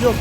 yok.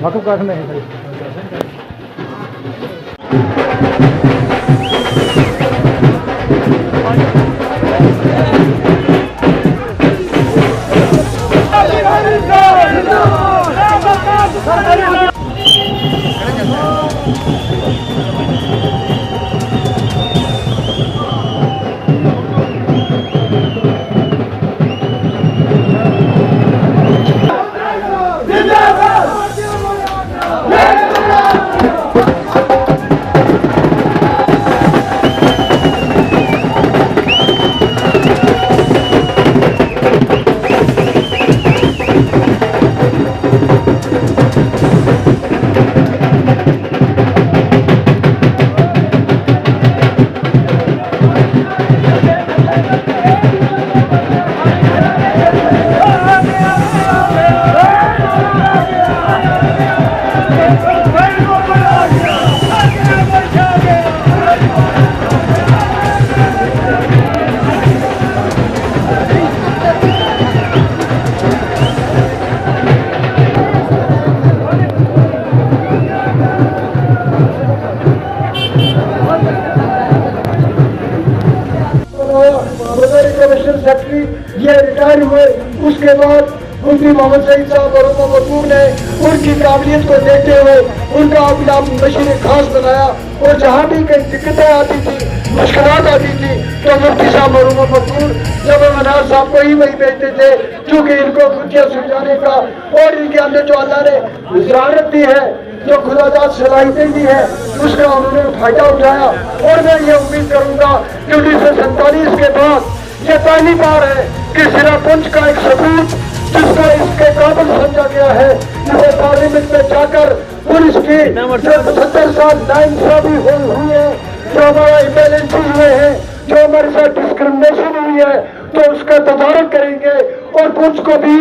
Vakıf karşında. Secretary ये retire हुए, उसके बाद मुफ्ती मोहम्मद सईद साहब और उमर मकबूल ने उनकी काबिलियत को देखते हुए उनका अपना मशीर खास बनाया। और जहाँ भी कई दिक्कतें आती थी, मुश्किलात आती थी, तो मुफ्ती साहब और उमर मकबूल जब मनार साहब को ही वही भेजते थे, क्योंकि इनको खुदिया सुलझाने का और इनके अंदर जो अल्लाह ने ज़रारत दी है, जो खुदादाद सलाहियतें दी है, उसका उन्होंने फायदा उठाया। और मैं ये उम्मीद करूँगा कि 1947 के बाद ये पहली बार है कि सिरापुंज का एक सबूत जिसको इसके काबिल समझा गया है, जिसे पार्लियामेंट में जाकर पुलिस की जो 75 साल नाइंसाफी हुई है, जो हमारा इम्बैलेंसेस हुए हैं, जो हमारे साथ डिस्क्रिमिनेशन हुई है, तो उसका तदारक करेंगे और पुंछ को भी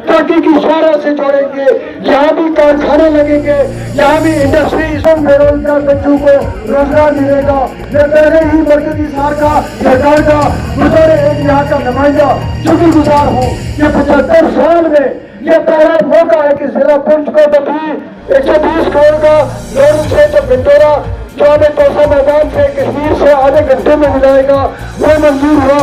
तरक्की की शहरों से जोड़ेंगे। यहाँ भी कारखाने लगेंगे, यहाँ भी इंडस्ट्री, सब बेरोजगार बच्चों को रोजगार मिलेगा। मैं पहले ही मरकजी सरकार का बतौर एक यहाँ का नुमाइंदा शुक्रगुजार हूँ। ये 75 साल में ये पहला मौका है कि जिला पुंछ को तो भी 120 करोड़ का लोन से तो पिंडोरा जो हमें तोसा मैदान से कश्मीर से आधे घंटे में मिलाएगा, वो मंजूर हुआ।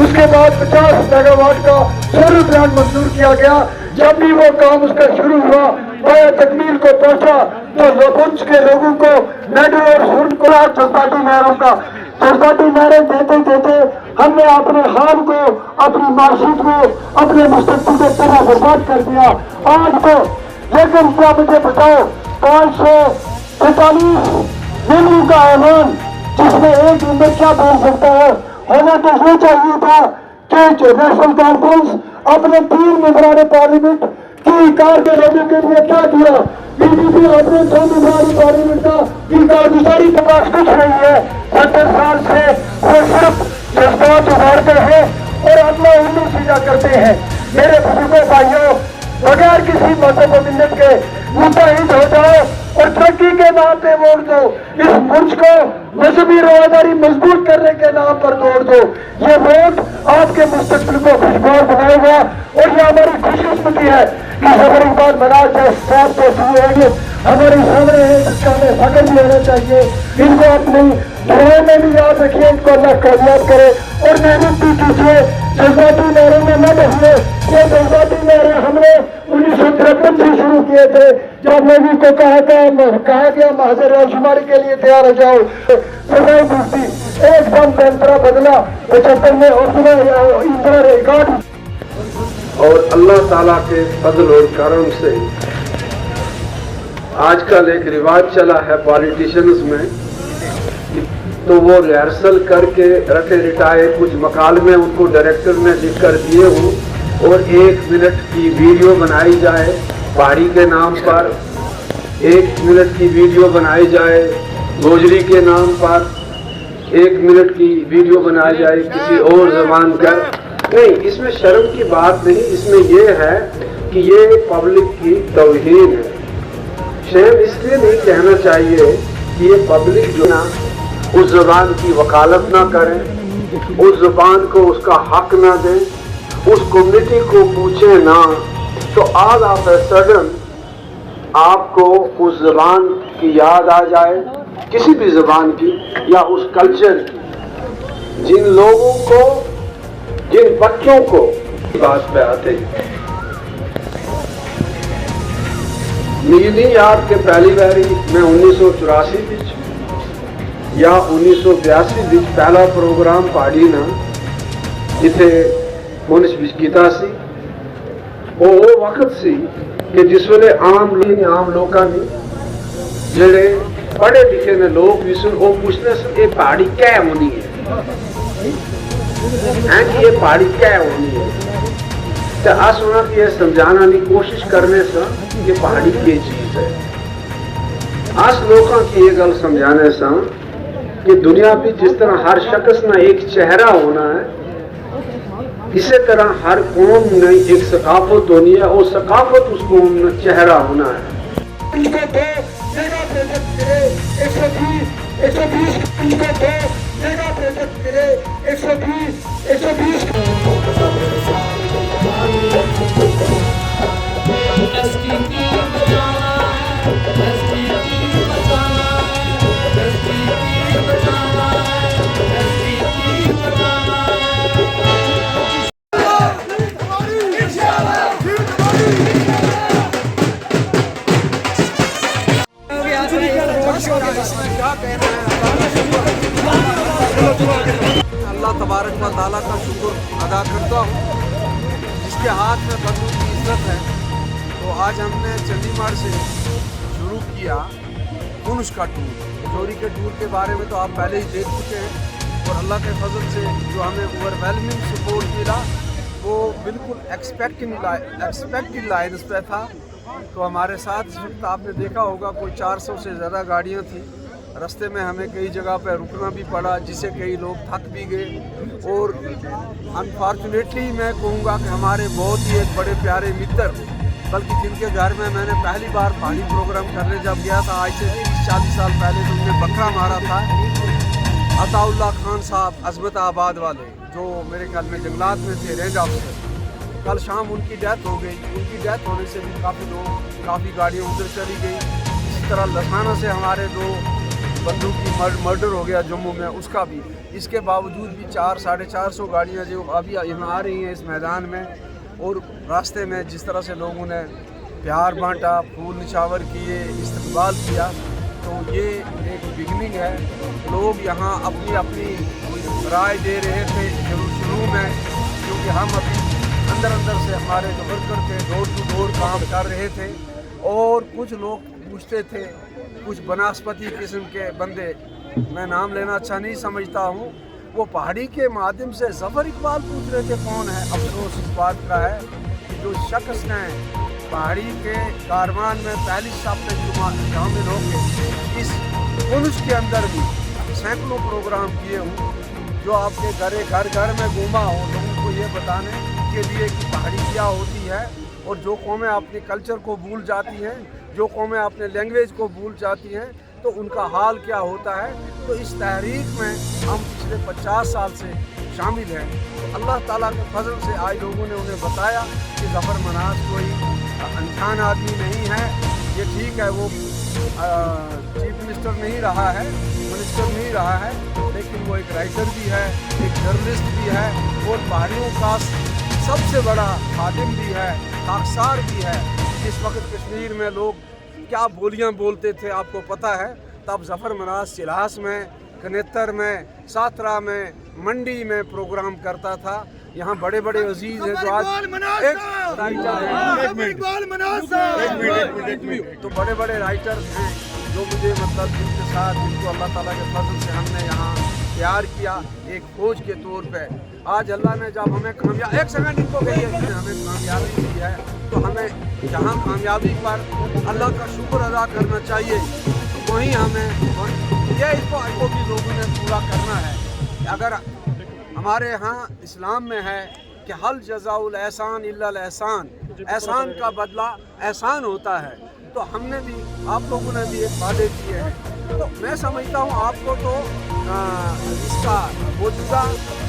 उसके बाद 50 मेगावाट का सोलर प्लांट मंजूर किया गया। जब भी वो काम उसका शुरू हुआ, पाया तकमील को पहुंचा, तो लोपुंछ के लोगों को मेडल और स्वर्ण को जज्बाती नहरों का जज्बाती नहरें देते देते हमने अपने हाल को, अपनी मार्शिट को, अपने मुस्तकबिल को तरह बर्बाद कर दिया। आज तो लेकिन क्या मुझे बताओ, 545 मिलियन का ऐलान, जिसमें एक दिन में क्या बोल सकता है। होना तो ये चाहिए था कि नेशनल कॉन्फ्रेंस अपने 3 मेंबरान पार्लियामेंट की कार के लोगों के लिए क्या दिया, बीजेपी अपने 2 मेंबरान पार्लियामेंट की कारगुजारी के पास कुछ नहीं है। 70 साल से वो सिर्फ जज्बात उभारते हैं और अपना उल्लू सीधा करते हैं। मेरे बुजुर्गों भाइयों, बगैर किसी मजहब मिन्नत के मुतहिद हो जाओ और तरक्की के नाम पे वोट दो। इस मुल्क को मजहबी रवादारी मजबूत करने के नाम पर तोड़ दो। ये वोट आपके मुस्तकबिल को खुशगवार बनाएगा। और ये हमारी खुशकिस्मती है कि खबर इकबाल मनाज साहब को सुनेंगे, हमारे सामने है, जिसका हमें फख्र भी होना चाहिए। इनको अपनी दुआओं में भी याद रखिए, इनको अल्लाह कामयाब करे और मेहनत भी कीजिए। जज्बाती नारों में न बहिए। ये जज्बाती नारे हमने 1953 से शुरू किए थे, जब लोगों को कहा गया महजर राजकुमारी के लिए तैयार हो जाओ। सदाई मुफ्ती एकदम बेहतरा बदला 75 में और इतना रिकॉर्ड। और अल्लाह ताला के फजल और करम से आजकल एक रिवाज चला है पॉलिटिशियंस में, तो वो रिहर्सल करके रटे रिटाए कुछ मकालमे उनको डायरेक्टर ने लिख कर दिए हों और 1 मिनट की वीडियो बनाई जाए पहाड़ी के नाम पर, 1 मिनट की वीडियो बनाई जाए गोजरी के नाम पर, 1 मिनट की वीडियो बनाई जाए किसी और जबान का। नहीं, इसमें शर्म की बात नहीं, इसमें ये है कि ये पब्लिक की तौहीन है। शेम इसलिए नहीं कहना चाहिए कि ये पब्लिक जो ना उस ज़बान की वकालत ना करें, उस ज़बान को उसका हक ना दें, उस कम्युनिटी को पूछे ना, तो आज ऑफ ए सडन आपको उस ज़बान की याद आ जाए, किसी भी ज़बान की या उस कल्चर की। जिन लोगों को, जिन बच्चों को बात पे आते हैं, नीली याद के पहली बारी मैं 1984 या 1982 पहला प्रोग्राम पहाड़ी ना जिथे मुनिश बिस्किता सी वो वक्त सी कि जिस वेले आम लोगों ने जेड़े पढ़े लिखे ने लोग भी सुन वो पूछते सन ये पहाड़ी क्या होनी है, कि ये पहाड़ी क्या होनी है। तो अस उन्होंने ये समझाने की कोशिश करने से कि पहाड़ी ये चीज है। अस लोगों की ये गल समझाने से कि दुनिया भी जिस तरह हर शख्स ना एक चेहरा होना है, इसी तरह हर कौम ने एक सकाफत होनी है और सकाफत उस कौम में चेहरा होना है। इंशाल्लाह ادا کرتا ہوں जिसके हाथ में बंदूक की इज्जत है। तो आज हमने चंडीगढ़ से शुरू किया पुनुष का टूर। रजौरी के टूर के बारे में तो आप पहले ही देख चुके हैं और अल्लाह के फजल से जो हमें ओवरवेलमिंग सपोर्ट मिला वो बिल्कुल एक्सपेक्टेड लाइन्स पे था। तो हमारे साथ इस वक्त आपने देखा होगा कोई 400 से ज़्यादा गाड़ियाँ थी। रास्ते में हमें कई जगह पर रुकना भी पड़ा जिससे कई लोग थक भी गए। और अनफॉर्चुनेटली मैं कहूँगा कि हमारे बहुत ही एक बड़े प्यारे मित्र, बल्कि जिनके घर में मैंने पहली बार पहाड़ी प्रोग्राम करने जब गया था आज से 30-40 साल पहले, तो उन्होंने बकरा मारा था, अताउल्ला खान साहब अजमताबाद वाले, जो मेरे ख्याल में जंगलात में थे, रेंज ऑफिसर। कल शाम उनकी डेथ हो गई। उनकी डेथ होने से भी काफ़ी गाड़ियाँ उधर चली गई। इसी तरह लसाना से हमारे 2 बंदूक की मर्डर हो गया जम्मू में, उसका भी। इसके बावजूद भी 400-450 गाड़ियाँ जो अभी यहाँ आ रही हैं इस मैदान में, और रास्ते में जिस तरह से लोगों ने प्यार बांटा, फूल निछावर किए, इस्तकबाल किया, तो ये एक बिगनिंग है। लोग यहाँ अपनी अपनी राय दे रहे थे शुरू में, क्योंकि हम अभी अंदर से हमारे जो वर्कर थे डोर टू डोर काम कर रहे थे, और कुछ लोग पूछते थे, कुछ बनास्पति किस्म के बंदे, मैं नाम लेना अच्छा नहीं समझता हूँ, वो पहाड़ी के माध्यम से ज़फ़र इकबाल पूछ रहे थे कौन है। अफसोस इस बात का है कि जो शख्स ने पहाड़ी के कारवान में पहली साहब में शामिल होकर इस पुलिस के अंदर भी सैकड़ों प्रोग्राम किए हूँ, जो आपके घर में घूमा हो लोगों को ये बताने के लिए कि पहाड़ी क्या होती है, और जो कौमें अपने कल्चर को भूल जाती हैं, जो कौमें अपने लैंग्वेज को भूल जाती हैं, तो उनका हाल क्या होता है। तो इस तहरीक में हम पिछले 50 साल से शामिल हैं। तो अल्लाह ताला के फजल से आज लोगों ने उन्हें बताया कि ज़फ़र मनाज़ कोई अनजान आदमी नहीं है। ये ठीक है, वो चीफ मिनिस्टर नहीं रहा है, मिनिस्टर नहीं रहा है, लेकिन वो एक राइटर भी है, एक जर्नलिस्ट भी है, और पहाड़ियों का सबसे बड़ा खादिम भी है, खाकसार भी है। जिस वक्त कश्मीर में लोग क्या बोलियां बोलते थे आपको पता है, तब ज़फ़र मनाज़ सिलास में, कनेतर में, सातरा में, मंडी में प्रोग्राम करता था। यहाँ बड़े बड़े अजीज हैं जो आज तो बड़े बड़े राइटर हैं जो मुझे मतलब जिनके साथ, जिनको अल्लाह ताला के फजल से हमने यहाँ तैयार किया एक फौज के तौर पे। आज अल्लाह ने जब हमें एक सेकंड इनको कही है, हमें कामयाबी दी है, तो हमें जहाँ कामयाबी पर अल्लाह का शुक्र अदा करना चाहिए, वहीं हमें ये इसको भी लोगों ने पूरा करना है। अगर हमारे यहाँ इस्लाम में है कि हल जज़ाउल एहसान इल्लल एहसान, एहसान का बदला एहसान होता है, तो हमने भी, आप लोगों ने भी एक वादे किए हैं। तो मैं समझता हूँ आपको तो इसका मौजूदा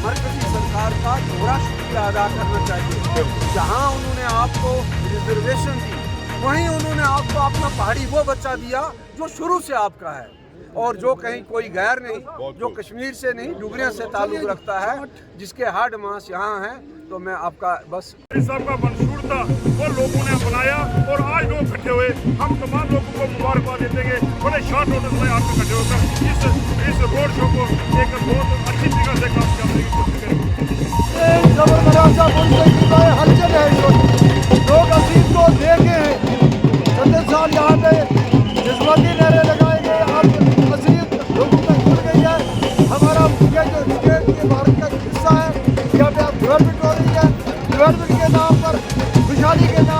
मरकज़ी सरकार का पूरा शुक्रिया अदा करना चाहिए। जहाँ उन्होंने आपको रिजर्वेशन दी, वहीं उन्होंने आपको अपना पहाड़ी वो बच्चा दिया जो शुरू से आपका है, और जो कहीं कोई गैर नहीं, जो कश्मीर से नहीं डुगरिया से ताल्लुक़ रखता है, जिसके हार्ड मास यहाँ हैं। तो मैं आपका बस साहब का मंशूर था और लोगों ने अपनाया, और आज लोग इकट्ठे हुए, हम तमाम लोगों को मुबारकबाद देते हैं। बड़े शॉर्ट नोटिस में आप इकट्ठे होकर इस रोड शो को एक बहुत अच्छी तरीके से काम करने की कोशिश करेंगे। ज़फ़र मनाज़ साहब हलचल है, लोग अजीम को देखे हैं, चंद साल यहाँ पे जज्बाती नारे लगाए गए, अब अजीम लोगों तक खुल गई है। हमारा ये जो स्टेट के भारत का हिस्सा है, यहाँ पे अब डेवलपमेंट हो रही है, डेवलपमेंट के नाम पर, खुशहाली के नाम